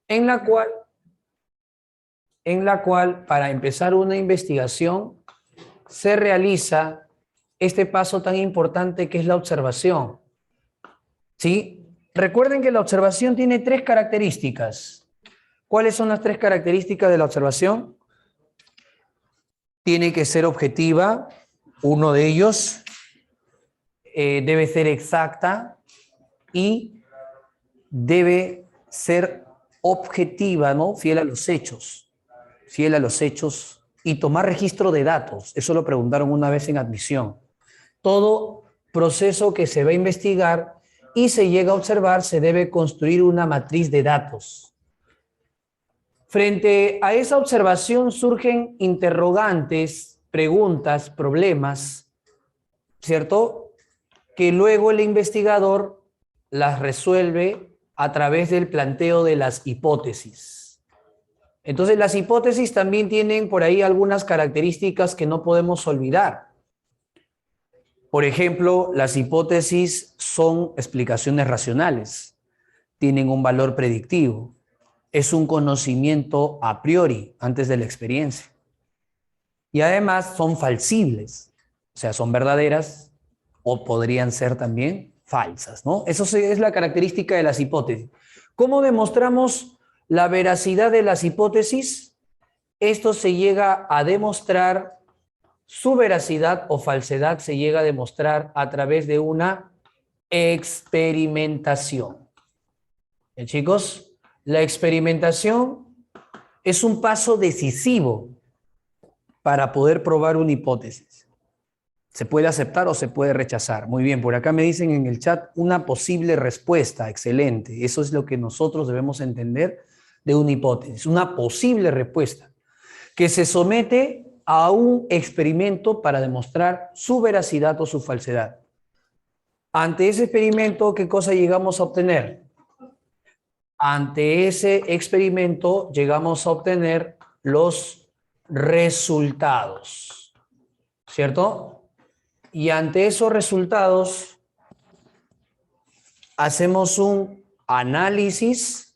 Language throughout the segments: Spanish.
en la cual, para empezar una investigación se realiza este paso tan importante que es la observación. ¿Sí? Recuerden que la observación tiene tres características. ¿Cuáles son las tres características de la observación? Tiene que ser objetiva, uno de ellos, debe ser exacta y debe ser objetiva, ¿no? Fiel a los hechos, y tomar registro de datos. Eso lo preguntaron una vez en admisión. Todo proceso que se va a investigar y se llega a observar se debe construir una matriz de datos. Frente a esa observación surgen interrogantes, preguntas, problemas, ¿cierto? Que luego el investigador las resuelve a través del planteo de las hipótesis. Entonces, las hipótesis también tienen por ahí algunas características que no podemos olvidar. Por ejemplo, las hipótesis son explicaciones racionales, tienen un valor predictivo, es un conocimiento a priori, antes de la experiencia. Y además son falsibles, o sea, son verdaderas o podrían ser también falsas, ¿no? Eso es la característica de las hipótesis. ¿Cómo demostramos la veracidad de las hipótesis? Esto se llega a demostrar, su veracidad o falsedad se llega a demostrar a través de una experimentación. Chicos, la experimentación es un paso decisivo para poder probar una hipótesis. Se puede aceptar o se puede rechazar. Muy bien, por acá me dicen en el chat una posible respuesta. Excelente. Eso es lo que nosotros debemos entender de una hipótesis. Una posible respuesta que se somete a un experimento para demostrar su veracidad o su falsedad. Ante ese experimento, ¿qué cosa llegamos a obtener? Ante ese experimento llegamos a obtener los resultados, ¿cierto? Y ante esos resultados hacemos un análisis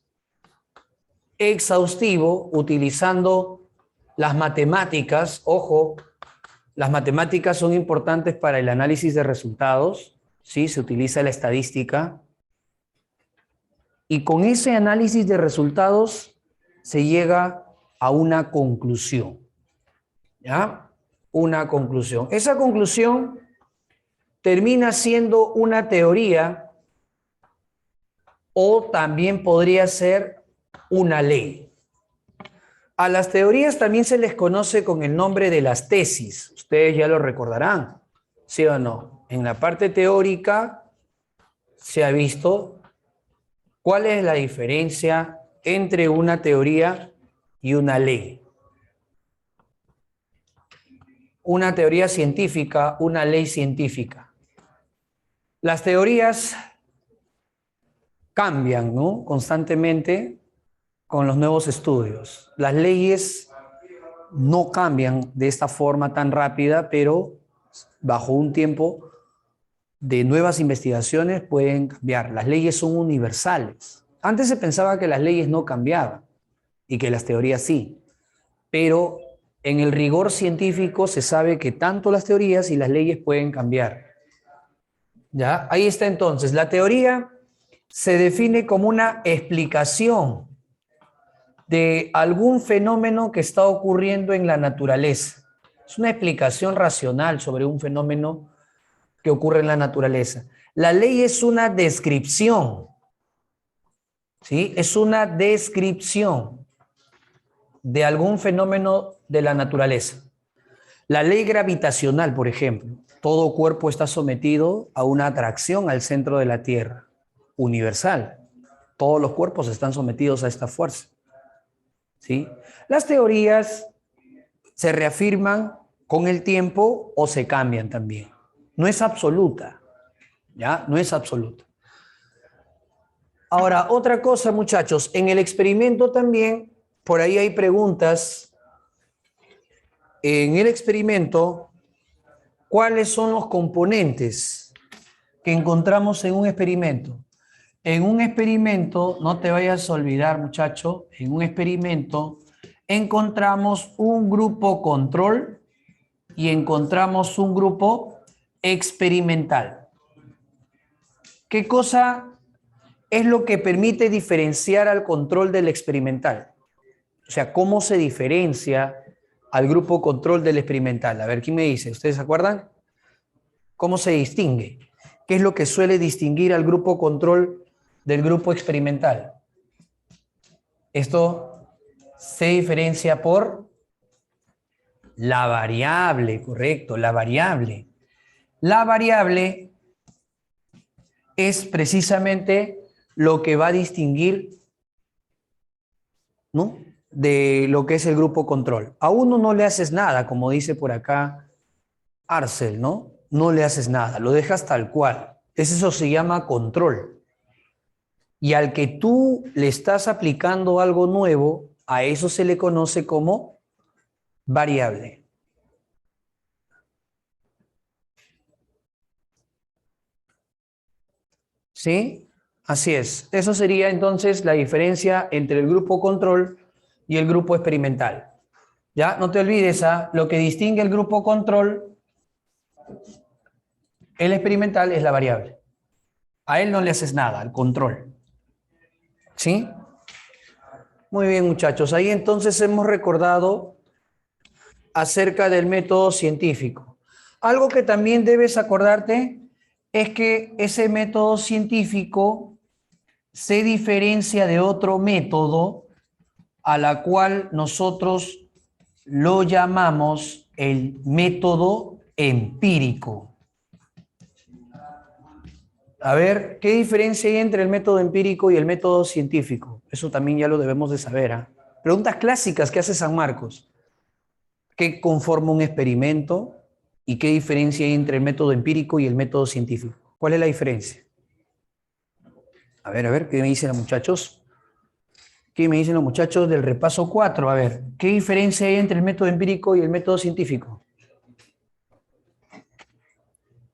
exhaustivo utilizando las matemáticas. Ojo, las matemáticas son importantes para el análisis de resultados, ¿sí? Se utiliza la estadística. Y con ese análisis de resultados se llega a una conclusión. ¿Ya? Una conclusión. Esa conclusión termina siendo una teoría o también podría ser una ley. A las teorías también se les conoce con el nombre de las tesis. Ustedes ya lo recordarán, ¿sí o no? En la parte teórica se ha visto cuál es la diferencia entre una teoría y una ley. Una teoría científica, una ley científica. Las teorías cambian, ¿no? Constantemente con los nuevos estudios. Las leyes no cambian de esta forma tan rápida, pero bajo un tiempo de nuevas investigaciones pueden cambiar. Las leyes son universales. Antes se pensaba que las leyes no cambiaban y que las teorías sí, pero en el rigor científico se sabe que tanto las teorías y las leyes pueden cambiar. ¿Ya? Ahí está entonces. La teoría se define como una explicación de algún fenómeno que está ocurriendo en la naturaleza. Es una explicación racional sobre un fenómeno que ocurre en la naturaleza. La ley es una descripción, ¿sí? Es una descripción de algún fenómeno de la naturaleza. La ley gravitacional, por ejemplo, todo cuerpo está sometido a una atracción al centro de la Tierra, universal. Todos los cuerpos están sometidos a esta fuerza, ¿sí? Las teorías se reafirman con el tiempo o se cambian también. No es absoluta, ¿ya? No es absoluta. Ahora, otra cosa, muchachos, en el experimento también, por ahí hay preguntas. En el experimento, ¿cuáles son los componentes que encontramos en un experimento? en un experimento, no te vayas a olvidar, muchacho, en un experimento encontramos un grupo control y encontramos un grupo experimental. ¿Qué cosa es lo que permite diferenciar al control del experimental? O sea, ¿cómo se diferencia al grupo control del experimental? A ver, ¿quién me dice? ¿Ustedes se acuerdan? ¿Cómo se distingue? ¿Qué es lo que suele distinguir al grupo control del grupo experimental? Esto se diferencia por la variable, correcto, la variable. La variable es precisamente lo que va a distinguir, ¿no?, de lo que es el grupo control. A uno no le haces nada, como dice por acá Arcel, ¿no? No le haces nada, lo dejas tal cual. Eso se llama control. Y al que tú le estás aplicando algo nuevo, a eso se le conoce como variable. ¿Sí? Así es. Eso sería entonces la diferencia entre el grupo control y el grupo experimental. Ya, no te olvides, lo que distingue el grupo control, el experimental, es la variable. A él no le haces nada, al control. ¿Sí? Muy bien, muchachos. Ahí entonces hemos recordado acerca del método científico. Algo que también debes acordarte es que ese método científico se diferencia de otro método a la cual nosotros lo llamamos el método empírico. A ver, ¿qué diferencia hay entre el método empírico y el método científico? Eso también ya lo debemos de saber, ¿eh? Preguntas clásicas que hace San Marcos. ¿Qué conforma un experimento y qué diferencia hay entre el método empírico y el método científico? ¿Cuál es la diferencia? A ver, ¿qué me dicen los muchachos? ¿Qué me dicen los muchachos del repaso 4? A ver, ¿qué diferencia hay entre el método empírico y el método científico?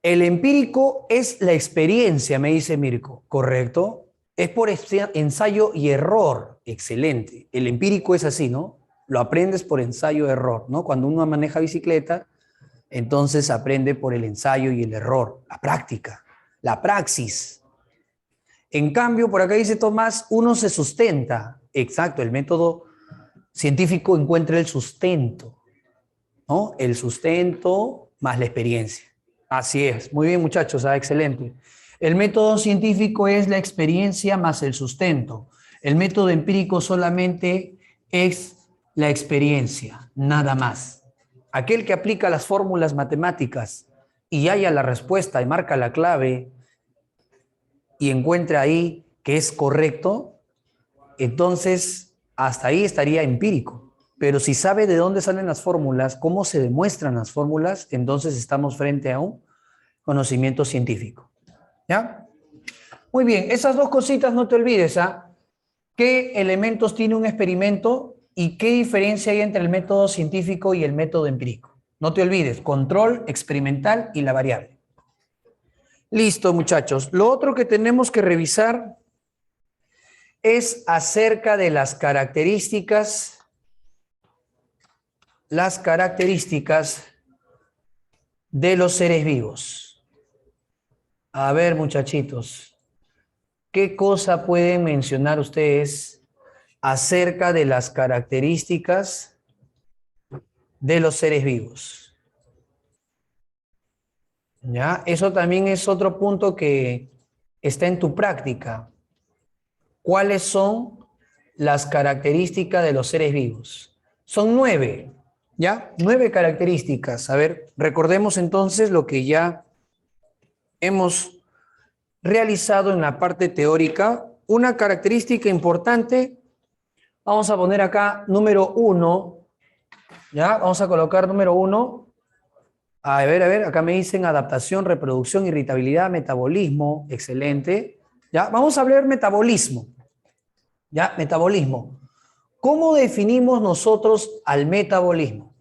El empírico es la experiencia, me dice Mirko, ¿correcto? Es por ensayo y error. Excelente. El empírico es así, ¿no? Lo aprendes por ensayo-error, ¿no? Cuando uno maneja bicicleta, entonces aprende por el ensayo y el error, la práctica, la praxis. En cambio, por acá dice Tomás, uno se sustenta. Exacto, el método científico encuentra el sustento, ¿no? El sustento más la experiencia. Así es. Muy bien, muchachos, excelente. El método científico es la experiencia más el sustento. El método empírico solamente es la experiencia, nada más. Aquel que aplica las fórmulas matemáticas y halla la respuesta y marca la clave y encuentra ahí que es correcto, entonces hasta ahí estaría empírico. Pero si sabe de dónde salen las fórmulas, cómo se demuestran las fórmulas, entonces estamos frente a un conocimiento científico. ¿Ya? Muy bien, esas dos cositas no te olvides, ¿ah? ¿Qué elementos tiene un experimento y qué diferencia hay entre el método científico y el método empírico? No te olvides, control, experimental y la variable. Listo, muchachos. Lo otro que tenemos que revisar es acerca de las características de los seres vivos. A ver, muchachitos, ¿qué cosa pueden mencionar ustedes acerca de las características de los seres vivos? ¿Ya? Eso también es otro punto que está en tu práctica. ¿Cuáles son las características de los seres vivos? Son 9, ¿ya? 9 características. A ver, recordemos entonces lo que ya hemos realizado en la parte teórica. Una característica importante, vamos a poner acá número 1, ¿ya? Vamos a colocar número 1. A ver, acá me dicen adaptación, reproducción, irritabilidad, metabolismo. Excelente. ¿Ya? Vamos a hablar metabolismo. ¿Ya? Metabolismo. ¿Cómo definimos nosotros al metabolismo?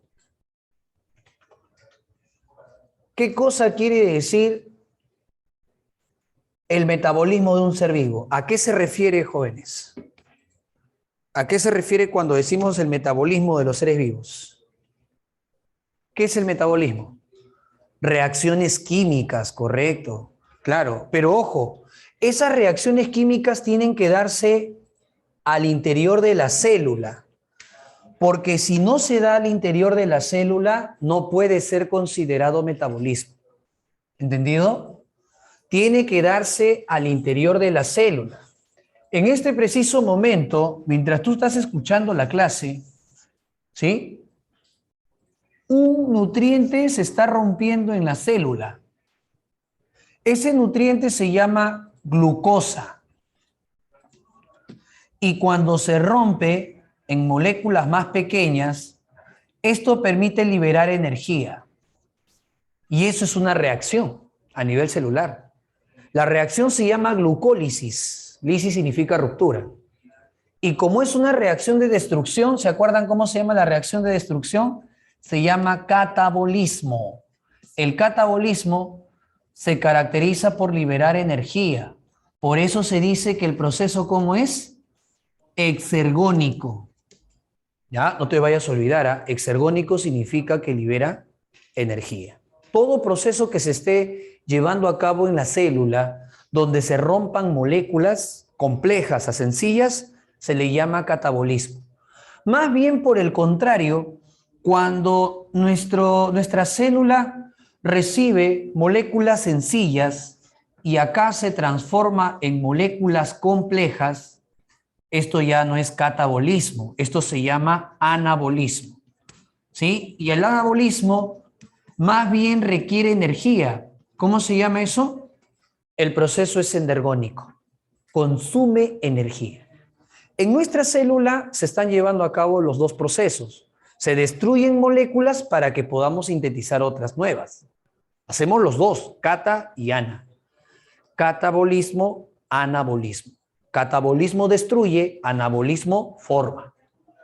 ¿Qué cosa quiere decir el metabolismo de un ser vivo. ¿A qué se refiere, jóvenes? ¿A qué se refiere cuando decimos el metabolismo de los seres vivos? ¿Qué es el metabolismo? Reacciones químicas, correcto. Claro, pero ojo, esas reacciones químicas tienen que darse al interior de la célula, porque si no se da al interior de la célula, no puede ser considerado metabolismo. ¿Entendido? Tiene que darse al interior de la célula. En este preciso momento, mientras tú estás escuchando la clase, ¿sí? Un nutriente se está rompiendo en la célula. Ese nutriente se llama glucosa. Y cuando se rompe en moléculas más pequeñas, esto permite liberar energía. Y eso es una reacción a nivel celular. La reacción se llama glucólisis. Lisis significa ruptura. Y como es una reacción de destrucción, ¿se acuerdan cómo se llama la reacción de destrucción? Se llama catabolismo. El catabolismo se caracteriza por liberar energía. Por eso se dice que el proceso, ¿cómo es? Exergónico. ¿Ya? No te vayas a olvidar, ¿eh? Exergónico significa que libera energía. Todo proceso que se esté llevando a cabo en la célula, donde se rompan moléculas complejas a sencillas, se le llama catabolismo. Más bien por el contrario, cuando nuestra célula recibe moléculas sencillas y acá se transforma en moléculas complejas, esto ya no es catabolismo, esto se llama anabolismo, ¿sí? Y el anabolismo más bien requiere energía. ¿Cómo se llama eso? El proceso es endergónico, consume energía. En nuestra célula se están llevando a cabo los dos procesos. Se destruyen moléculas para que podamos sintetizar otras nuevas. Hacemos los dos, cata y ana. Catabolismo, anabolismo. Catabolismo destruye, anabolismo forma.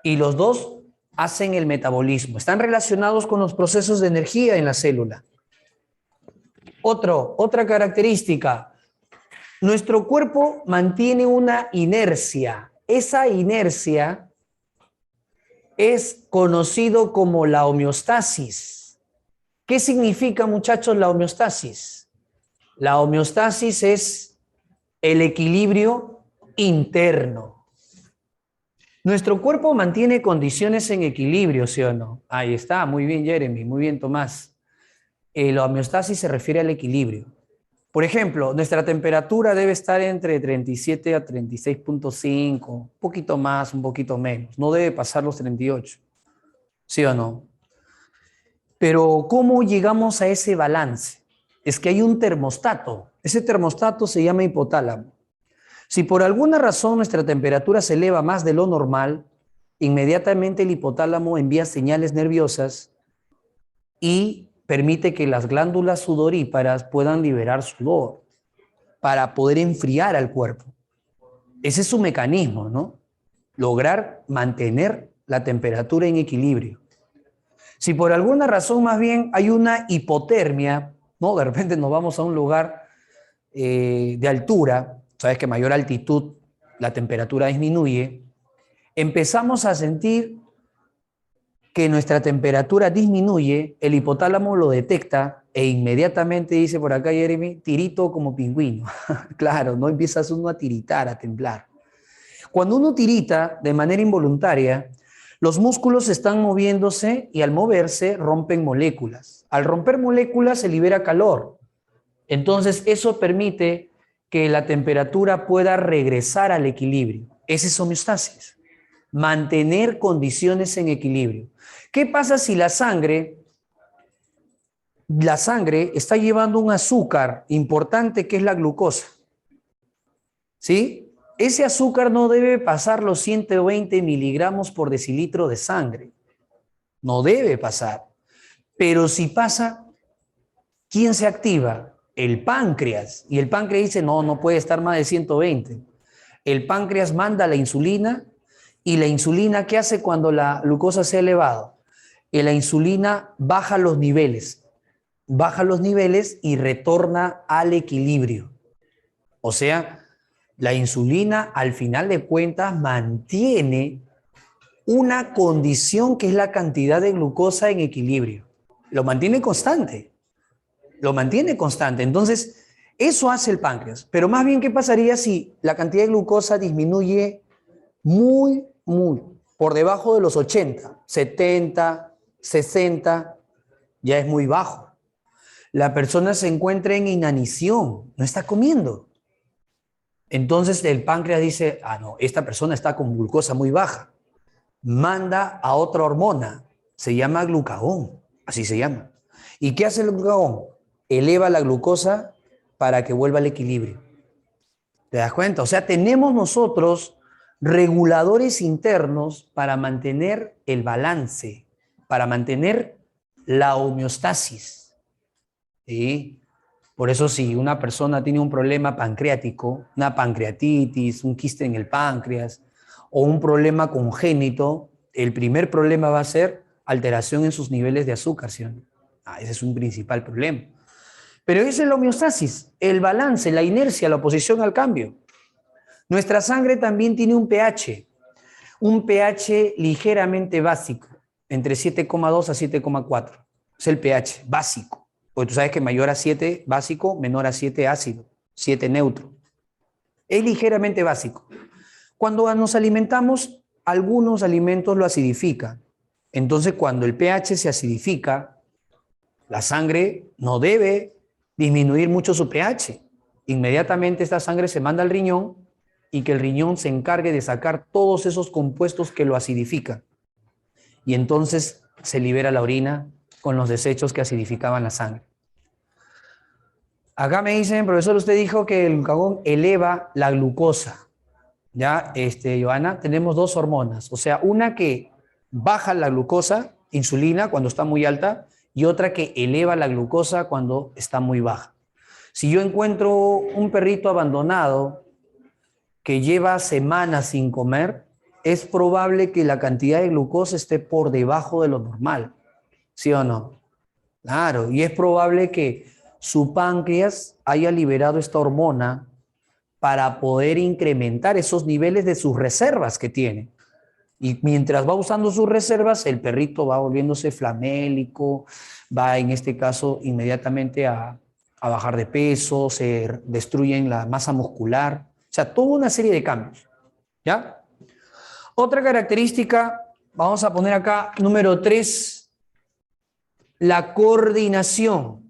Y los dos hacen el metabolismo. Están relacionados con los procesos de energía en la célula. Otra característica. Nuestro cuerpo mantiene una inercia. Esa inercia es conocido como la homeostasis. ¿Qué significa, muchachos, la homeostasis? La homeostasis es el equilibrio interno. Nuestro cuerpo mantiene condiciones en equilibrio, ¿sí o no? Ahí está, muy bien, Jeremy, muy bien, Tomás. La homeostasis se refiere al equilibrio. Por ejemplo, nuestra temperatura debe estar entre 37 a 36.5, un poquito más, un poquito menos. No debe pasar los 38, ¿sí o no? Pero ¿cómo llegamos a ese balance? Es que hay un termostato. Ese termostato se llama hipotálamo. Si por alguna razón nuestra temperatura se eleva más de lo normal, inmediatamente el hipotálamo envía señales nerviosas y permite que las glándulas sudoríparas puedan liberar sudor para poder enfriar al cuerpo. Ese es su mecanismo, ¿no? Lograr mantener la temperatura en equilibrio. Si por alguna razón más bien hay una hipotermia, ¿no? De repente nos vamos a un lugar de altura, sabes que a mayor altitud la temperatura disminuye, empezamos a sentir que nuestra temperatura disminuye, el hipotálamo lo detecta e inmediatamente dice por acá, Jeremy, tirito como pingüino. Claro, no empiezas uno a tiritar, a temblar. Cuando uno tirita de manera involuntaria, los músculos están moviéndose y al moverse rompen moléculas. Al romper moléculas se libera calor. Entonces eso permite que la temperatura pueda regresar al equilibrio. Esa es homeostasis. Mantener condiciones en equilibrio. ¿Qué pasa si la sangre está llevando un azúcar importante que es la glucosa? ¿Sí? Ese azúcar no debe pasar los 120 miligramos por decilitro de sangre. No debe pasar. Pero si pasa, ¿quién se activa? El páncreas. Y el páncreas dice, no, no puede estar más de 120. El páncreas manda la insulina y la insulina, ¿qué hace cuando la glucosa se ha elevado? Y la insulina baja los niveles y retorna al equilibrio. O sea, la insulina al final de cuentas mantiene una condición que es la cantidad de glucosa en equilibrio. Lo mantiene constante. Lo mantiene constante. Entonces, eso hace el páncreas. Pero más bien, ¿qué pasaría si la cantidad de glucosa disminuye muy por debajo de los 80, 70, 60? Ya es muy bajo. La persona se encuentra en inanición, no está comiendo. Entonces el páncreas dice, ah, no, esta persona está con glucosa muy baja. Manda a otra hormona, se llama glucagón, así se llama. ¿Y qué hace el glucagón? Eleva la glucosa para que vuelva al equilibrio. ¿Te das cuenta? O sea, tenemos nosotros reguladores internos para mantener el balance, para mantener la homeostasis. ¿Sí? Por eso si una persona tiene un problema pancreático, una pancreatitis, un quiste en el páncreas o un problema congénito, el primer problema va a ser alteración en sus niveles de azúcar, ¿sí? Ese es un principal problema. Pero esa es la homeostasis, el balance, la inercia, la oposición al cambio. Nuestra sangre también tiene un pH ligeramente básico, entre 7,2 a 7,4. Es el pH básico. Porque tú sabes que mayor a 7 básico, menor a 7 ácido, 7 neutro. Es ligeramente básico. Cuando nos alimentamos, algunos alimentos lo acidifican. Entonces, cuando el pH se acidifica, la sangre no debe disminuir mucho su pH. Inmediatamente esta sangre se manda al riñón y que el riñón se encargue de sacar todos esos compuestos que lo acidifican. Y entonces se libera la orina con los desechos que acidificaban la sangre. Acá me dicen, profesor, usted dijo que el glucagón eleva la glucosa. Ya, Joana, tenemos dos hormonas. O sea, una que baja la glucosa, insulina, cuando está muy alta, y otra que eleva la glucosa cuando está muy baja. Si yo encuentro un perrito abandonado que lleva semanas sin comer, es probable que la cantidad de glucosa esté por debajo de lo normal. ¿Sí o no? Claro, y es probable que su páncreas haya liberado esta hormona para poder incrementar esos niveles de sus reservas que tiene. Y mientras va usando sus reservas, el perrito va volviéndose flamélico, va en este caso inmediatamente a bajar de peso, se destruye la masa muscular, o sea, toda una serie de cambios. ¿Ya? Otra característica, vamos a poner acá, número 3, la coordinación.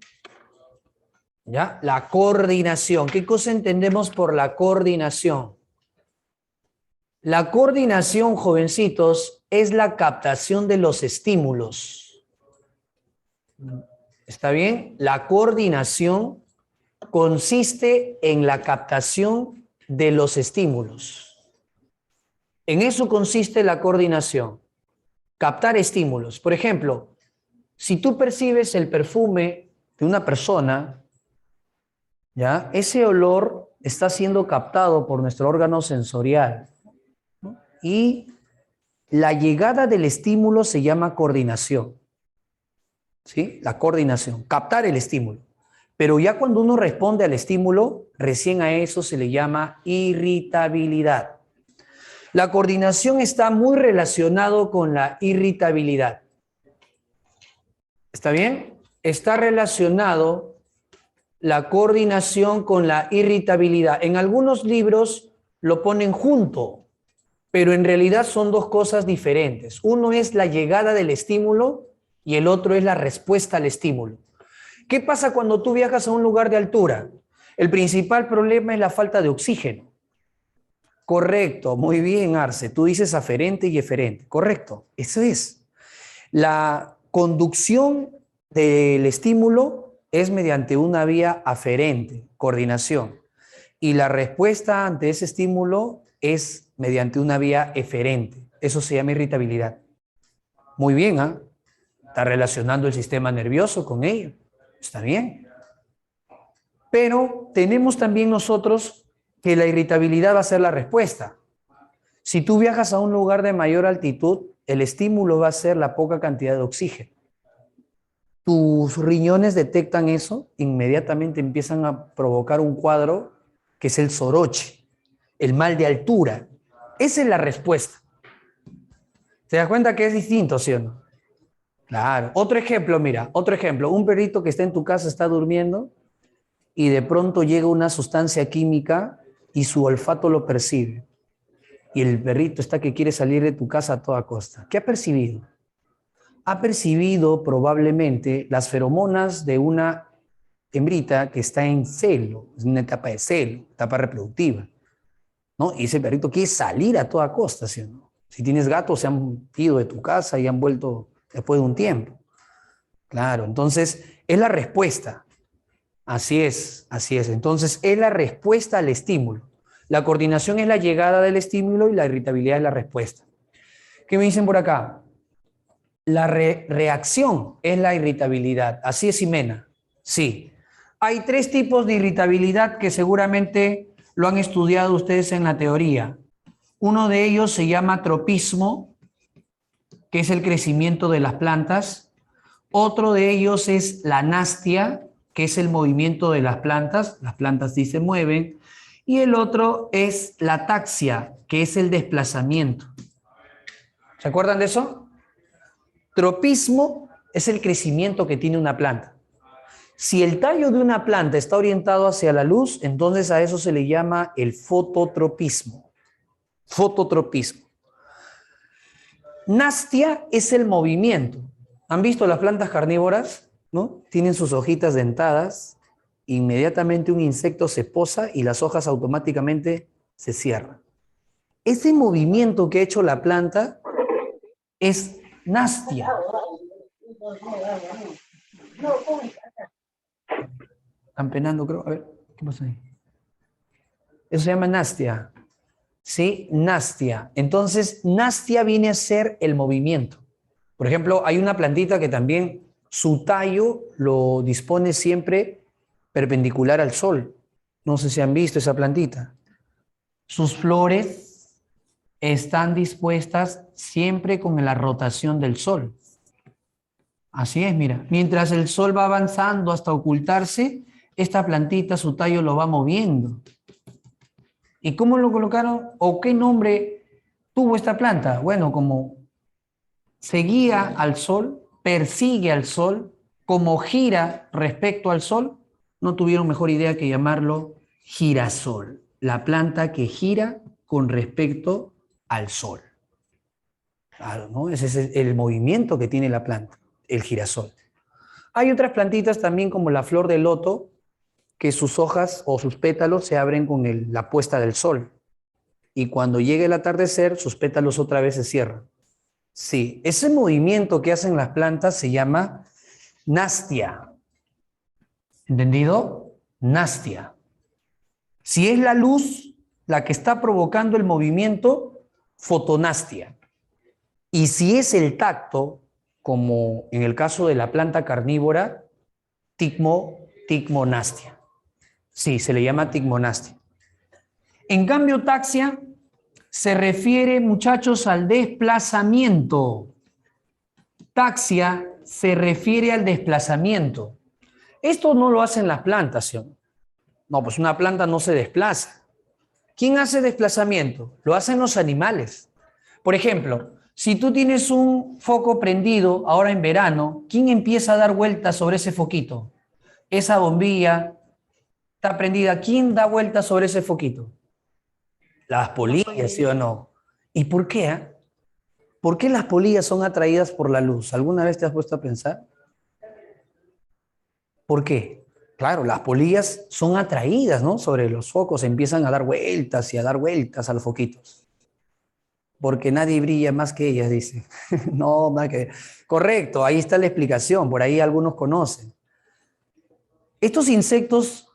¿Ya? La coordinación. ¿Qué cosa entendemos por la coordinación? La coordinación, jovencitos, es la captación de los estímulos. ¿Está bien? La coordinación consiste en la captación de los estímulos. En eso consiste la coordinación. Captar estímulos. Por ejemplo, si tú percibes el perfume de una persona, ¿ya? Ese olor está siendo captado por nuestro órgano sensorial, ¿no? Y la llegada del estímulo se llama coordinación. ¿Sí? La coordinación, captar el estímulo. Pero ya cuando uno responde al estímulo, recién a eso se le llama irritabilidad. La coordinación está muy relacionado con la irritabilidad. ¿Está bien? Está relacionado la coordinación con la irritabilidad. En algunos libros lo ponen junto, pero en realidad son dos cosas diferentes. Uno es la llegada del estímulo y el otro es la respuesta al estímulo. ¿Qué pasa cuando tú viajas a un lugar de altura? El principal problema es la falta de oxígeno. Correcto, muy bien, Arce. Tú dices aferente y eferente. Correcto, eso es. La conducción del estímulo es mediante una vía aferente, coordinación. Y la respuesta ante ese estímulo es mediante una vía eferente. Eso se llama irritabilidad. Muy bien, ¿ah? Está relacionando el sistema nervioso con ello. Está bien. Pero tenemos también nosotros que la irritabilidad va a ser la respuesta. Si tú viajas a un lugar de mayor altitud, el estímulo va a ser la poca cantidad de oxígeno. Tus riñones detectan eso, inmediatamente empiezan a provocar un cuadro que es el soroche, el mal de altura. Esa es la respuesta. ¿Te das cuenta que es distinto, sí o no? Claro. Otro ejemplo, mira, otro ejemplo. Un perrito que está en tu casa está durmiendo y de pronto llega una sustancia química y su olfato lo percibe. Y el perrito está que quiere salir de tu casa a toda costa. ¿Qué ha percibido? Ha percibido probablemente las feromonas de una hembrita que está en celo, es una etapa de celo, etapa reproductiva, ¿no? Y ese perrito quiere salir a toda costa, ¿sí o no? Si tienes gatos, se han ido de tu casa y han vuelto después de un tiempo. Claro, entonces es la respuesta. Así es, así es. Entonces es la respuesta al estímulo. La coordinación es la llegada del estímulo y la irritabilidad es la respuesta. ¿Qué me dicen por acá? La reacción es la irritabilidad. Así es, Ximena. Sí. Hay tres tipos de irritabilidad que seguramente lo han estudiado ustedes en la teoría. Uno de ellos se llama tropismo, que es el crecimiento de las plantas. Otro de ellos es la nastia, que es el movimiento de las plantas sí se mueven. Y el otro es la taxia, que es el desplazamiento. ¿Se acuerdan de eso? Tropismo es el crecimiento que tiene una planta. Si el tallo de una planta está orientado hacia la luz, entonces a eso se le llama el fototropismo. Fototropismo. Nastia es el movimiento. ¿Han visto las plantas carnívoras? ¿No? Tienen sus hojitas dentadas, inmediatamente un insecto se posa y las hojas automáticamente se cierran. Ese movimiento que ha hecho la planta es nastia. Están penando, creo. A ver, ¿qué pasa ahí? Eso se llama nastia. ¿Sí? Nastia. Entonces, nastia viene a ser el movimiento. Por ejemplo, hay una plantita que también su tallo lo dispone siempre perpendicular al sol. No sé si han visto esa plantita. Sus flores están dispuestas siempre con la rotación del sol. Así es, mira. Mientras el sol va avanzando hasta ocultarse, esta plantita, su tallo lo va moviendo. ¿Y cómo lo colocaron? ¿O qué nombre tuvo esta planta? Bueno, como seguía al sol, persigue al sol, como gira respecto al sol, no tuvieron mejor idea que llamarlo girasol, la planta que gira con respecto al sol. Claro, ¿no? Ese es el movimiento que tiene la planta, el girasol. Hay otras plantitas también como la flor de loto, que sus hojas o sus pétalos se abren con la puesta del sol. Y cuando llegue el atardecer, sus pétalos otra vez se cierran. Sí, ese movimiento que hacen las plantas se llama nastia. ¿Entendido? Nastia. Si es la luz la que está provocando el movimiento, fotonastia. Y si es el tacto, como en el caso de la planta carnívora, ticmonastia. Sí, se le llama ticmonastia. En cambio, taxia se refiere, muchachos, al desplazamiento. Taxia se refiere al desplazamiento. Esto no lo hacen las plantas, ¿sí? No, pues una planta no se desplaza. ¿Quién hace desplazamiento? Lo hacen los animales. Por ejemplo, si tú tienes un foco prendido ahora en verano, ¿quién empieza a dar vueltas sobre ese foquito? Esa bombilla está prendida. ¿Quién da vueltas sobre ese foquito? Las polillas, ¿sí o no? ¿Y por qué? ¿Por qué las polillas son atraídas por la luz? ¿Alguna vez te has puesto a pensar? ¿Por qué? Claro, las polillas son atraídas, ¿no? Sobre los focos, empiezan a dar vueltas y a dar vueltas a los foquitos. Porque nadie brilla más que ellas, dice. No, más que... Correcto, ahí está la explicación, por ahí algunos conocen. Estos insectos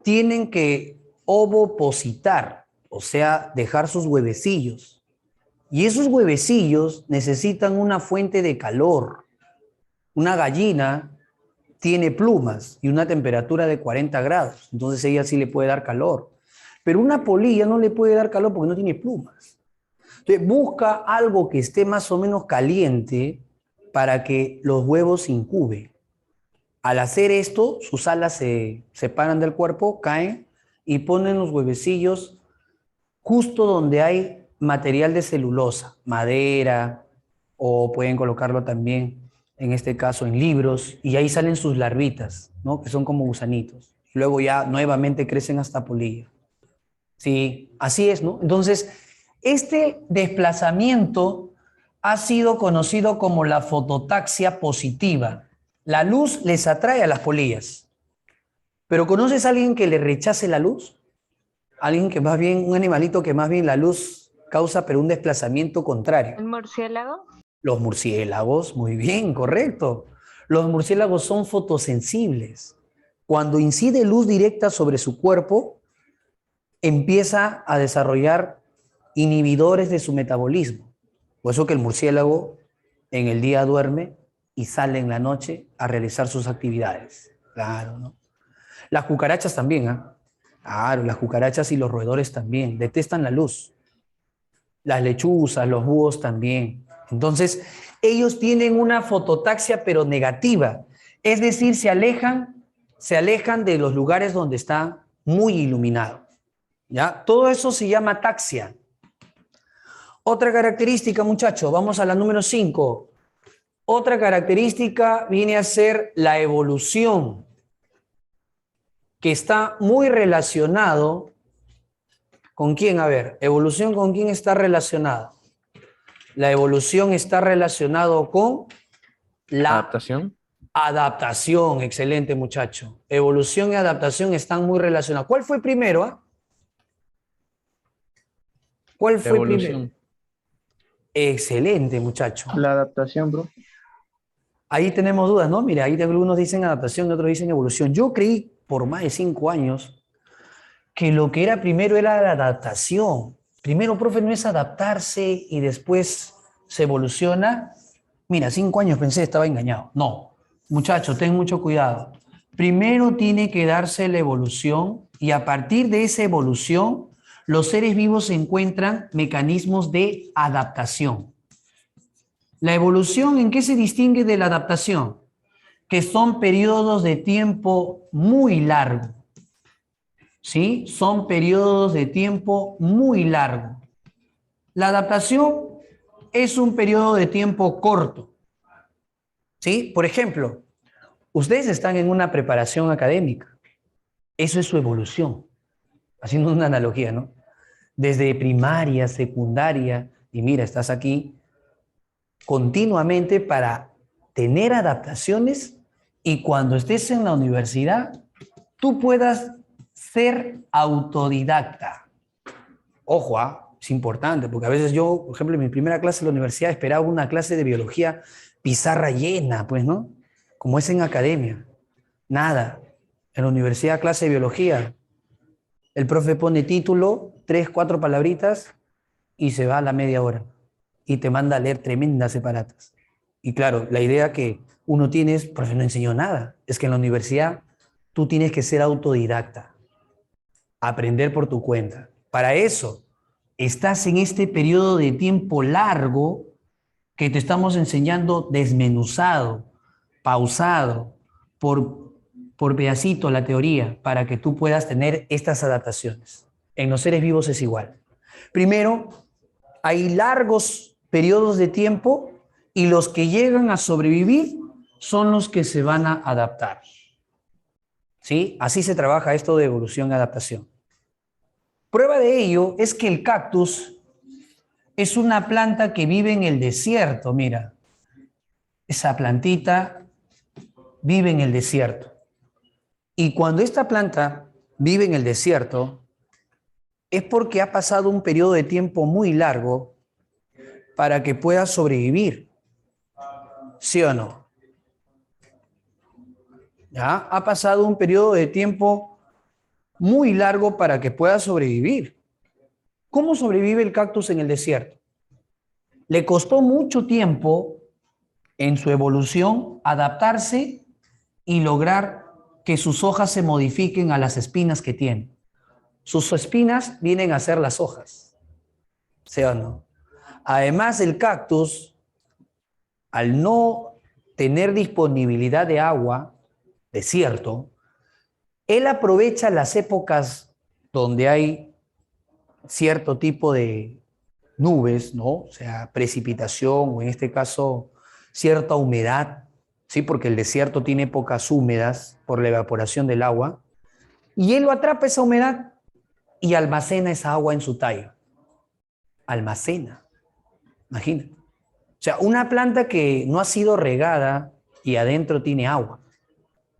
tienen que ovopositar, o sea, dejar sus huevecillos. Y esos huevecillos necesitan una fuente de calor. Una gallina tiene plumas y una temperatura de 40 grados, entonces ella sí le puede dar calor. Pero una polilla no le puede dar calor porque no tiene plumas. Entonces busca algo que esté más o menos caliente para que los huevos se incuben. Al hacer esto, sus alas se separan del cuerpo, caen y ponen los huevecillos justo donde hay material de celulosa, madera, o pueden colocarlo también, en este caso, en libros, y ahí salen sus larvitas, ¿no? Que son como gusanitos. Luego ya nuevamente crecen hasta polilla. Sí, así es, ¿no? Entonces, este desplazamiento ha sido conocido como la fototaxia positiva. La luz les atrae a las polillas. ¿Pero conoces a alguien que le rechace la luz? Alguien que más bien, un animalito que más bien la luz causa, pero un desplazamiento contrario. ¿El murciélago? Los murciélagos, muy bien, correcto. Los murciélagos son fotosensibles. Cuando incide luz directa sobre su cuerpo, empieza a desarrollar inhibidores de su metabolismo. Por eso que el murciélago en el día duerme y sale en la noche a realizar sus actividades. Claro, ¿no? Las cucarachas también, ¿ah? Claro, las cucarachas y los roedores también detestan la luz. Las lechuzas, los búhos también. Entonces, ellos tienen una fototaxia pero negativa. Es decir, se alejan de los lugares donde está muy iluminado. ¿Ya? Todo eso se llama taxia. Otra característica, muchachos, vamos a la número 5. Otra característica viene a ser la evolución, que está muy relacionado con quién. A ver, evolución con quién está relacionada. La evolución está relacionado con la Adaptación. adaptación. Excelente, muchacho. Evolución y adaptación están muy relacionados. ¿Cuál fue primero? ¿Cuál fue primero? Evolución. Excelente, muchacho. La adaptación, bro. Ahí tenemos dudas, ¿no? Mira, ahí algunos dicen adaptación y otros dicen evolución. Yo creí por más de 5 años que lo que era primero era la adaptación. Primero, profe, no es adaptarse y después se evoluciona. Mira, 5 años pensé, estaba engañado. No, muchacho, ten mucho cuidado. Primero tiene que darse la evolución y a partir de esa evolución, los seres vivos encuentran mecanismos de adaptación. ¿La evolución en qué se distingue de la adaptación? Que son periodos de tiempo muy largos. ¿Sí? Son periodos de tiempo muy largos. La adaptación es un periodo de tiempo corto. ¿Sí? Por ejemplo, ustedes están en una preparación académica. Eso es su evolución. Haciendo una analogía, ¿no? Desde primaria, secundaria, y mira, estás aquí continuamente para tener adaptaciones y cuando estés en la universidad, tú puedas ser autodidacta. Ojo, es importante, porque a veces yo, por ejemplo, en mi primera clase de la universidad esperaba una clase de biología pizarra llena, pues, ¿no? Como es en academia. Nada. En la universidad, clase de biología, el profe pone título, 3, 4 palabritas y se va a la media hora. Y te manda a leer tremendas separatas. Y claro, la idea que uno tiene es, profe, no enseñó nada. Es que en la universidad tú tienes que ser autodidacta, aprender por tu cuenta. Para eso estás en este periodo de tiempo largo que te estamos enseñando desmenuzado, pausado, por pedacito la teoría, para que tú puedas tener estas adaptaciones. En los seres vivos es igual. Primero, hay largos periodos de tiempo y los que llegan a sobrevivir son los que se van a adaptar. ¿Sí? Así se trabaja esto de evolución y adaptación. Prueba de ello es que el cactus es una planta que vive en el desierto, mira. Esa plantita vive en el desierto. Y cuando esta planta vive en el desierto, es porque ha pasado un periodo de tiempo muy largo para que pueda sobrevivir. ¿Sí o no? ¿Ya? Ha pasado un periodo de tiempo muy largo para que pueda sobrevivir. ¿Cómo sobrevive el cactus en el desierto? Le costó mucho tiempo en su evolución adaptarse y lograr que sus hojas se modifiquen a las espinas que tiene. Sus espinas vienen a ser las hojas, ¿sí o no? Además, el cactus, al no tener disponibilidad de agua, desierto, él aprovecha las épocas donde hay cierto tipo de nubes, ¿no? O sea, precipitación o en este caso cierta humedad, ¿sí? Porque el desierto tiene épocas húmedas por la evaporación del agua, y él lo atrapa esa humedad y almacena esa agua en su tallo. Almacena, imagínate. O sea, una planta que no ha sido regada y adentro tiene agua.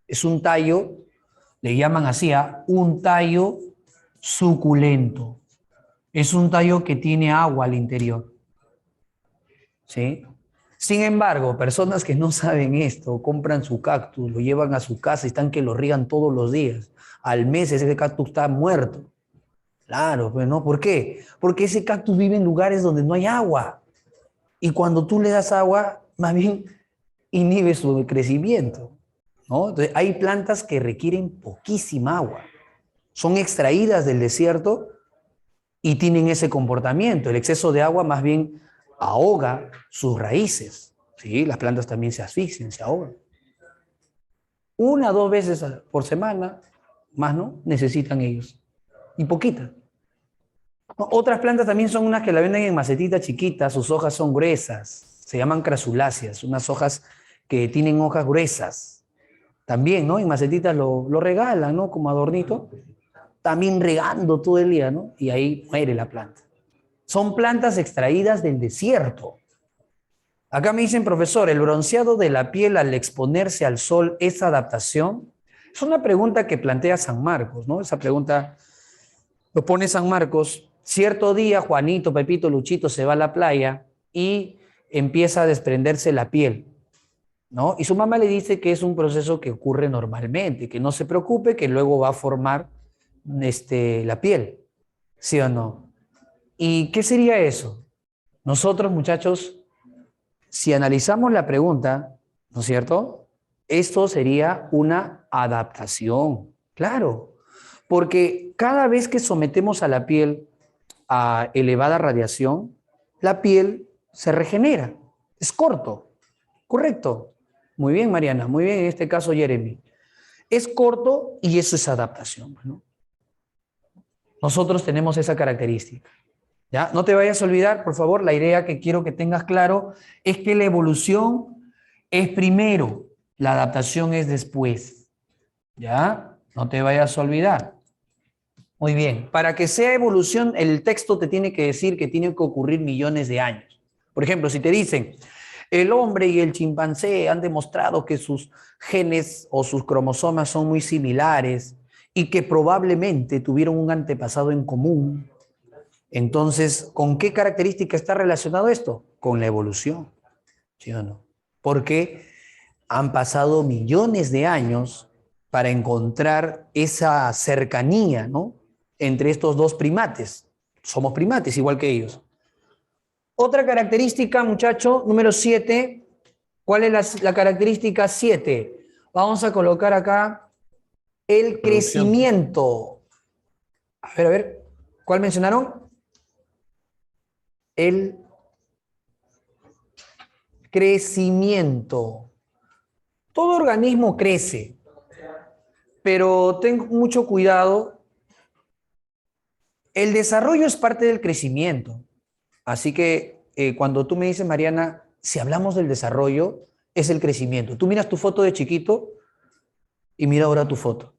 Es un tallo, le llaman así, un tallo suculento. Es un tallo que tiene agua al interior. ¿Sí? Sin embargo, personas que no saben esto, compran su cactus, lo llevan a su casa y están que lo riegan todos los días. Al mes ese cactus está muerto. Claro, pues no, ¿por qué? Porque ese cactus vive en lugares donde no hay agua. Y cuando tú le das agua, más bien inhibe su crecimiento, ¿no? Entonces, hay plantas que requieren poquísima agua. Son extraídas del desierto y tienen ese comportamiento. El exceso de agua más bien ahoga sus raíces. ¿Sí? Las plantas también se asfixian, se ahogan. 1 o 2 veces por semana, más no, necesitan ellos. Y poquita. Otras plantas también son unas que la venden en macetitas chiquitas, sus hojas son gruesas, se llaman crasuláceas, unas hojas que tienen hojas gruesas. También, ¿no? En macetitas lo regalan, ¿no? Como adornito. También regando todo el día, ¿no? Y ahí muere la planta. Son plantas extraídas del desierto. Acá me dicen, profesor, ¿el bronceado de la piel al exponerse al sol es adaptación? Es una pregunta que plantea San Marcos, ¿no? Esa pregunta lo pone San Marcos. Cierto día, Juanito, Pepito, Luchito se va a la playa y empieza a desprenderse la piel, ¿no? Y su mamá le dice que es un proceso que ocurre normalmente, que no se preocupe, que luego va a formar la piel, ¿sí o no? ¿Y qué sería eso? Nosotros, muchachos, si analizamos la pregunta, ¿no es cierto? Esto sería una adaptación, claro, porque cada vez que sometemos a la piel a elevada radiación, la piel se regenera. Es corto, correcto. Muy bien, Mariana, muy bien, en este caso, Jeremy. Es corto y eso es adaptación, ¿no? Nosotros tenemos esa característica. ¿Ya? No te vayas a olvidar, por favor, la idea que quiero que tengas claro es que la evolución es primero, la adaptación es después. ¿Ya? No te vayas a olvidar. Muy bien, para que sea evolución, el texto te tiene que decir que tiene que ocurrir millones de años. Por ejemplo, si te dicen, el hombre y el chimpancé han demostrado que sus genes o sus cromosomas son muy similares y que probablemente tuvieron un antepasado en común. Entonces, ¿con qué característica está relacionado esto? Con la evolución, ¿sí o no? Porque han pasado millones de años para encontrar esa cercanía, ¿no? Entre estos dos primates. Somos primates igual que ellos. Otra característica, muchacho, número 7. ¿Cuál es la característica 7? Vamos a colocar acá el Producción. crecimiento. A ver, ¿cuál mencionaron? El crecimiento. Todo organismo crece, pero ten mucho cuidado. El desarrollo es parte del crecimiento. Así que cuando tú me dices, Mariana, si hablamos del desarrollo, es el crecimiento. Tú miras tu foto de chiquito y mira ahora tu foto,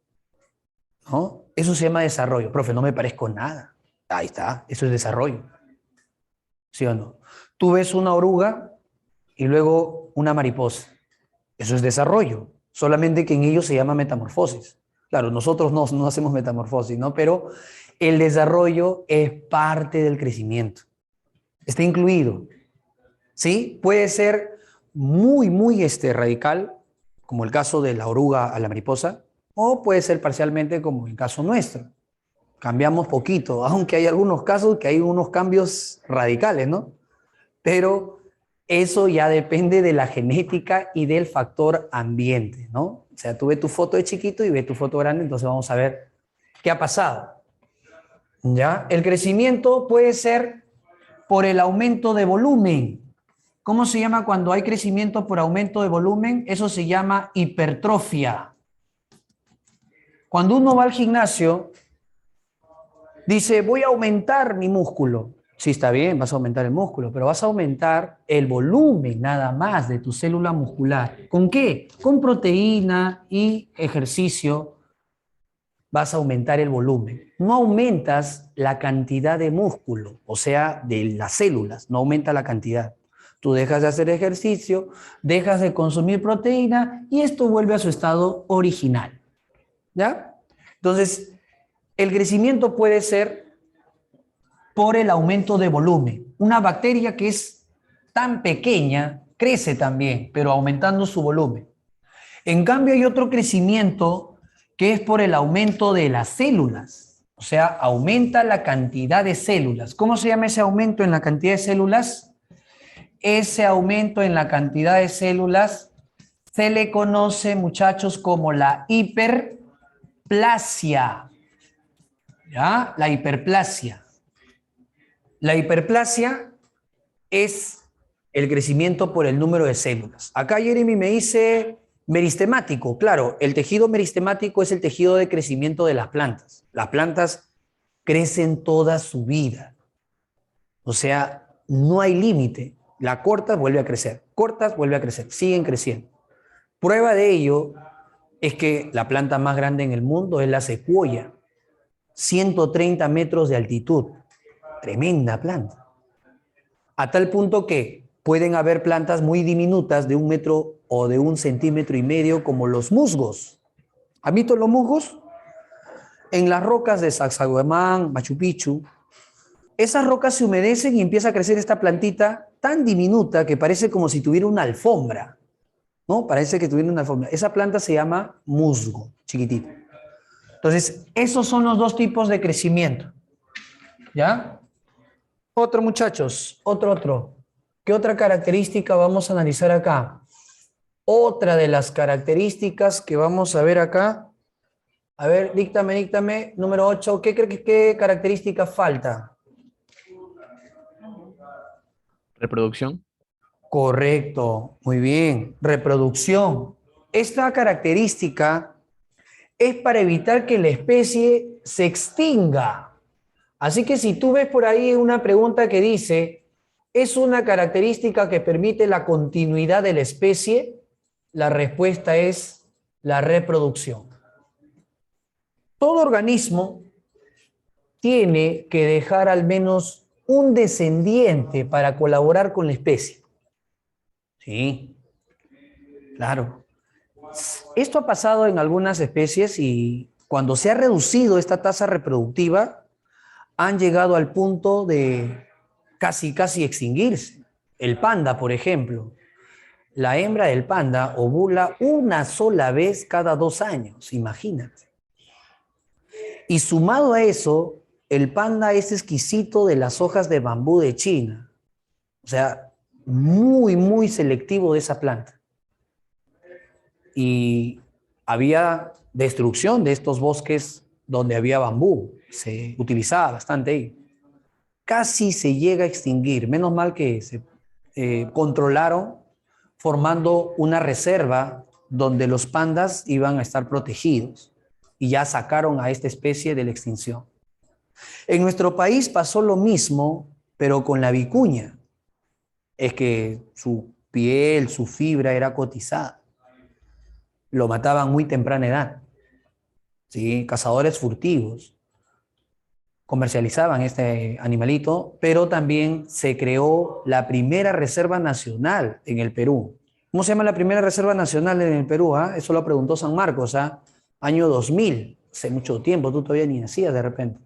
¿no? Eso se llama desarrollo. Profe, no me parezco nada. Ahí está, eso es desarrollo. ¿Sí o no? Tú ves una oruga y luego una mariposa. Eso es desarrollo, solamente que en ellos se llama metamorfosis. Claro, nosotros no hacemos metamorfosis, ¿no? Pero el desarrollo es parte del crecimiento. Está incluido, ¿sí? Puede ser muy radical, como el caso de la oruga a la mariposa, o puede ser parcialmente como el caso nuestro. Cambiamos poquito, aunque hay algunos casos que hay unos cambios radicales, ¿no? Pero eso ya depende de la genética y del factor ambiente, ¿no? O sea, tú ves tu foto de chiquito y ves tu foto grande, entonces vamos a ver qué ha pasado. ¿Ya? El crecimiento puede ser por el aumento de volumen. ¿Cómo se llama cuando hay crecimiento por aumento de volumen? Eso se llama hipertrofia. Cuando uno va al gimnasio Dice, voy a aumentar mi músculo. Sí, está bien, vas a aumentar el músculo, pero vas a aumentar el volumen nada más de tu célula muscular. ¿Con qué? Con proteína y ejercicio vas a aumentar el volumen. No aumentas la cantidad de músculo, o sea, de las células, no aumenta la cantidad. Tú dejas de hacer ejercicio, dejas de consumir proteína y esto vuelve a su estado original. ¿Ya? Entonces, el crecimiento puede ser por el aumento de volumen. Una bacteria que es tan pequeña crece también, pero aumentando su volumen. En cambio, hay otro crecimiento que es por el aumento de las células. O sea, aumenta la cantidad de células. ¿Cómo se llama ese aumento en la cantidad de células? Ese aumento en la cantidad de células se le conoce, muchachos, como la hiperplasia. ¿Ya? La hiperplasia. La hiperplasia es el crecimiento por el número de células. Acá Jeremy me dice meristemático. Claro, el tejido meristemático es el tejido de crecimiento de las plantas. Las plantas crecen toda su vida. O sea, no hay límite. La cortas, vuelve a crecer. Cortas, vuelve a crecer. Siguen creciendo. Prueba de ello es que la planta más grande en el mundo es la secuoya. 130 metros de altitud. Tremenda planta. A tal punto que pueden haber plantas muy diminutas de 1 metro o de 1,5 centímetros como los musgos. ¿Han visto los musgos? En las rocas de Sacsayhuamán, Machu Picchu, esas rocas se humedecen y empieza a crecer esta plantita tan diminuta que parece como si tuviera una alfombra, ¿no? Parece que tuviera una alfombra. Esa planta se llama musgo, chiquitito. Entonces, esos son los dos tipos de crecimiento. ¿Ya? Otro, muchachos, otro. ¿Qué otra característica vamos a analizar acá? Otra de las características que vamos a ver acá. A ver, díctame. Número 8. ¿Qué característica falta? Reproducción. Correcto, muy bien. Reproducción. Esta característica es para evitar que la especie se extinga. Así que si tú ves por ahí una pregunta que dice, ¿es una característica que permite la continuidad de la especie? La respuesta es la reproducción. Todo organismo tiene que dejar al menos un descendiente para colaborar con la especie. Sí, claro. Esto ha pasado en algunas especies y cuando se ha reducido esta tasa reproductiva, han llegado al punto de casi extinguirse. El panda, por ejemplo. La hembra del panda ovula una sola vez cada 2 años, imagínate. Y sumado a eso, el panda es exquisito de las hojas de bambú de China. O sea, muy selectivo de esa planta. Y había destrucción de estos bosques donde había bambú. Se utilizaba bastante ahí. Casi se llega a extinguir. Menos mal que se controlaron formando una reserva donde los pandas iban a estar protegidos y ya sacaron a esta especie de la extinción. En nuestro país pasó lo mismo, pero con la vicuña. Es que su piel, su fibra era cotizada. Lo mataban muy temprana edad. ¿Sí? Cazadores furtivos comercializaban este animalito, pero también se creó la primera reserva nacional en el Perú. ¿Cómo se llama la primera reserva nacional en el Perú? Eso lo preguntó San Marcos, año 2000, hace mucho tiempo, tú todavía ni nacías de repente.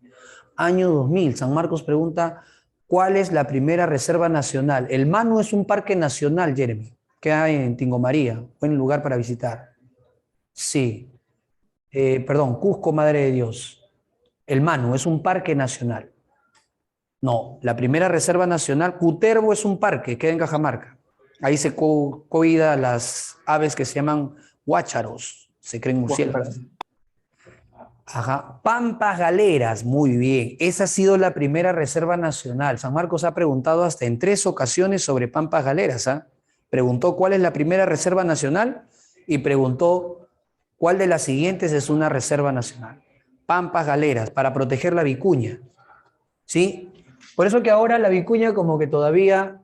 Año 2000, San Marcos pregunta, ¿cuál es la primera reserva nacional? El Manu es un parque nacional, Jeremy, que hay en Tingo María, buen lugar para visitar. Sí, perdón, Cusco, Madre de Dios. El Manu es un parque nacional. No, la primera reserva nacional, Cutervo es un parque, queda en Cajamarca. Ahí se cuida las aves que se llaman guácharos, se creen murciélagos. Ajá. Pampas Galeras, muy bien. Esa ha sido la primera reserva nacional. San Marcos ha preguntado hasta en 3 ocasiones sobre Pampas Galeras. Preguntó cuál es la primera reserva nacional y preguntó cuál de las siguientes es una reserva nacional. Pampas Galeras, para proteger la vicuña. ¿sí? Por eso que ahora la vicuña como que todavía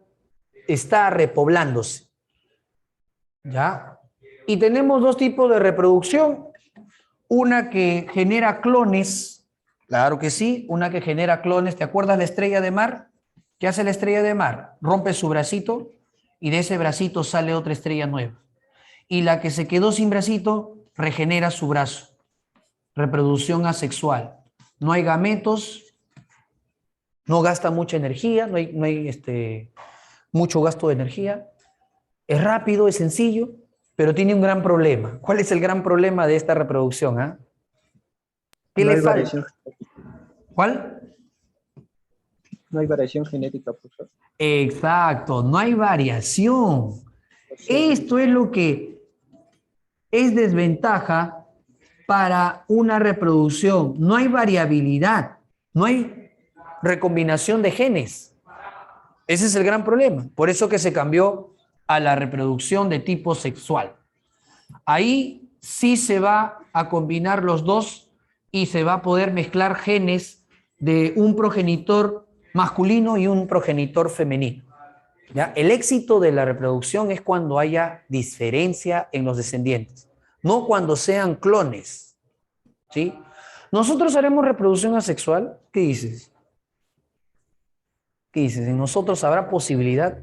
está repoblándose, ¿ya? Y tenemos dos tipos de reproducción, una que genera clones, claro que sí, una que genera clones. ¿Te acuerdas la estrella de mar? ¿Qué hace la estrella de mar? Rompe su bracito y de ese bracito sale otra estrella nueva. Y la que se quedó sin bracito regenera su brazo. Reproducción asexual. No hay gametos, no gasta mucha energía, no hay mucho gasto de energía. Es rápido, es sencillo, pero tiene un gran problema. ¿Cuál es el gran problema de esta reproducción? ¿Ah? ¿Qué No le hay falta? variación, ¿Cuál? no hay variación genética, profesor. Exacto, no hay variación. Esto es lo que es desventaja para una reproducción. No hay variabilidad, no hay recombinación de genes. Ese es el gran problema. Por eso que se cambió a la reproducción de tipo sexual. Ahí sí se va a combinar los dos y se va a poder mezclar genes de un progenitor masculino y un progenitor femenino. ¿Ya? El éxito de la reproducción es cuando haya diferencia en los descendientes, no cuando sean clones. ¿Sí? ¿Nosotros haremos reproducción asexual? ¿Qué dices? ¿Qué dices? ¿En nosotros habrá posibilidad?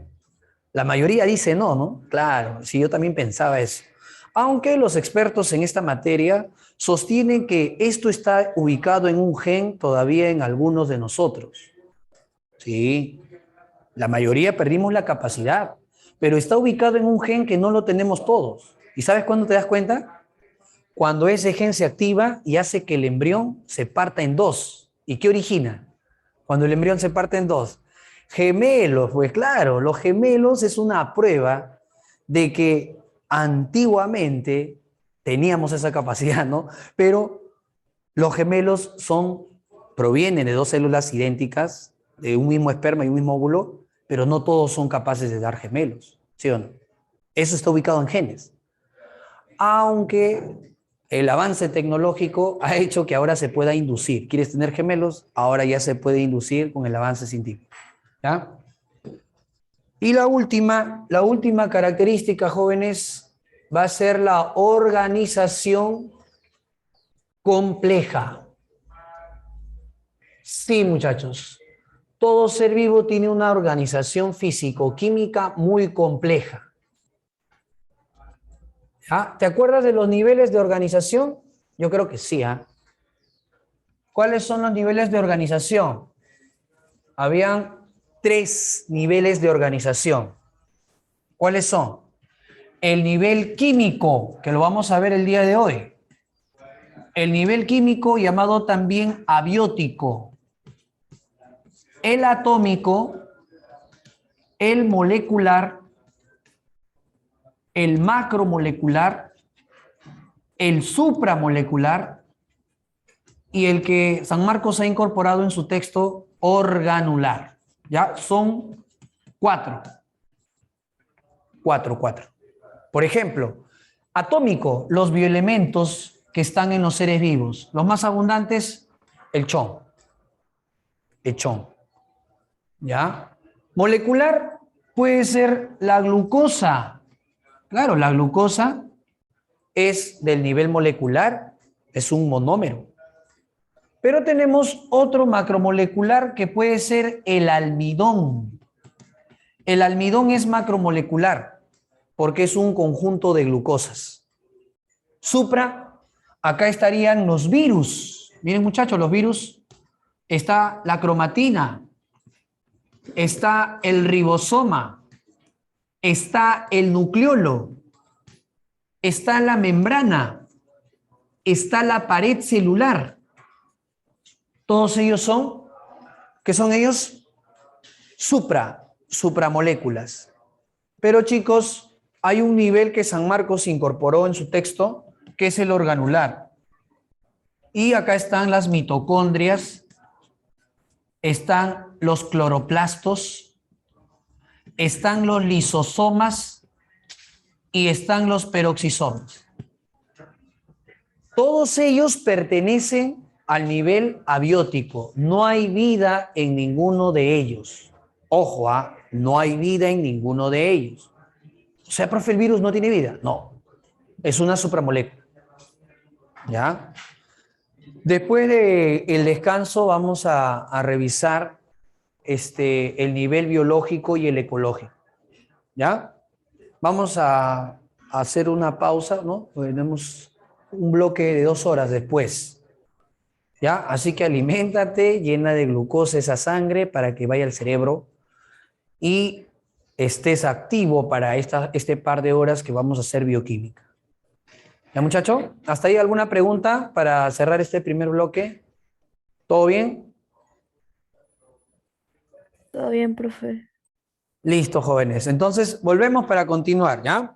La mayoría dice no, ¿no? Claro, sí, yo también pensaba eso. Aunque los expertos en esta materia sostienen que esto está ubicado en un gen todavía en algunos de nosotros. Sí, la mayoría perdimos la capacidad, pero está ubicado en un gen que no lo tenemos todos. ¿Y sabes cuándo te das cuenta? Cuando ese gen se activa y hace que el embrión se parta en dos. ¿Y qué origina? Cuando el embrión se parte en dos. Gemelos, pues claro, los gemelos es una prueba de que antiguamente teníamos esa capacidad, ¿no? Pero los gemelos provienen de dos células idénticas, de un mismo esperma y un mismo óvulo, pero no todos son capaces de dar gemelos, ¿sí o no? Eso está ubicado en genes. Aunque el avance tecnológico ha hecho que ahora se pueda inducir. ¿Quieres tener gemelos? Ahora ya se puede inducir con el avance científico. ¿Ya? Y la última característica, jóvenes, va a ser la organización compleja. Sí, muchachos. Todo ser vivo tiene una organización físico-química muy compleja. ¿Ya? ¿Te acuerdas de los niveles de organización? Yo creo que sí. ¿Ah? ¿Cuáles son los niveles de organización? Habían 3 niveles de organización. ¿Cuáles son? El nivel químico, que lo vamos a ver el día de hoy. El nivel químico llamado también abiótico. El atómico, el molecular, el macromolecular, el supramolecular y el que San Marcos ha incorporado en su texto organular. Ya son 4. 4. Por ejemplo, atómico, los bioelementos que están en los seres vivos. Los más abundantes, el chon. El chon. ¿Ya? Molecular puede ser la glucosa. Claro, la glucosa es del nivel molecular, es un monómero. Pero tenemos otro macromolecular que puede ser el almidón. El almidón es macromolecular porque es un conjunto de glucosas. Supra, acá estarían los virus. Miren, muchachos, los virus, está la cromatina, está el ribosoma, está el nucleolo, está la membrana, está la pared celular. Todos ellos son, ¿qué son ellos? Supramoléculas. Pero chicos, hay un nivel que San Marcos incorporó en su texto, que es el organular. Y acá están las mitocondrias, están los cloroplastos, están los lisosomas y están los peroxisomas. Todos ellos pertenecen al nivel abiótico. No hay vida en ninguno de ellos. Ojo, no hay vida en ninguno de ellos. O sea, profe, el virus no tiene vida. No, es una supramolécula. ¿Ya? Después del descanso vamos a revisar el nivel biológico y el ecológico. ¿Ya? Vamos a hacer una pausa, ¿no? Pues tenemos un bloque de 2 horas después. ¿Ya? Así que aliméntate, llena de glucosa esa sangre para que vaya al cerebro y estés activo para este par de horas que vamos a hacer bioquímica. ¿Ya, muchacho? ¿Hasta ahí alguna pregunta para cerrar este primer bloque? ¿Todo bien? Todo bien, profe. Listo, jóvenes. Entonces, volvemos para continuar, ¿ya?